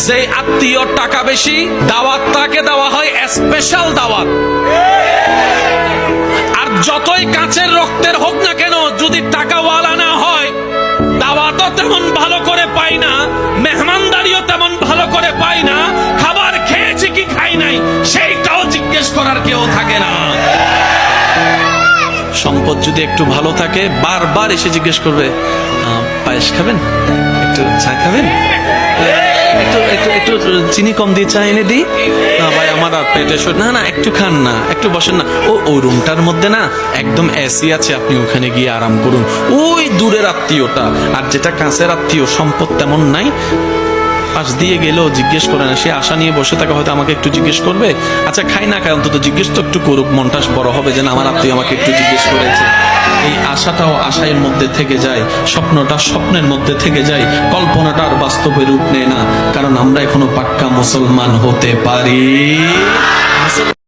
যে আত্মীয় টাকা বেশি, দাওয়াত তাকে দেওয়া হয় স্পেশাল দাওয়াত। আর যতই কাছের রক্তের হোক না কেন, যদি টাকাওয়ালা না হয়, দাওয়াতও তেমন ভালো করে পাই না, মেহমানদারিও তেমন ভালো করে পাই না, খাবার খেয়েছি কি খাই নাই সেইটাও জিজ্ঞেস করার কেউ থাকে না। সম্পদ যদি একটু ভালো থাকে, বারবার এসে জিজ্ঞেস করবে, পায়েস খাবেন, একটু চা খাবেন, একটু চিনি কম দিয়ে চা এনে দিই, না ভাই আমার আর পেটে না না একটু খান না, একটু বসেন না, ওই রুমটার মধ্যে না একদম এসি আছে, আপনি ওখানে গিয়ে আরাম করুন। ওই দূরের আত্মীয়টা। আর যেটা কাছের আত্মীয়, সম্পদ তেমন নাই, পাশ দিয়ে গেলেও জিজ্ঞেস করে না, সে আশা নিয়ে বসে থাকে, হয়তো আমাকে একটু জিজ্ঞেস করবে, আচ্ছা খাই না খাই অন্তত জিজ্ঞেস তো একটু করুক, মনটা বড় হবে যে না আমার আত্মীয় আমাকে একটু জিজ্ঞেস করেছে। এই আশাটাও আশার মধ্যে থেকে যায়, স্বপ্নটা স্বপ্নের মধ্যে থেকে যায়, কল্পনাটা আর বাস্তবে রূপ নেয় না, কারণ আমরা এখনো পাক্কা মুসলমান হতে পারি।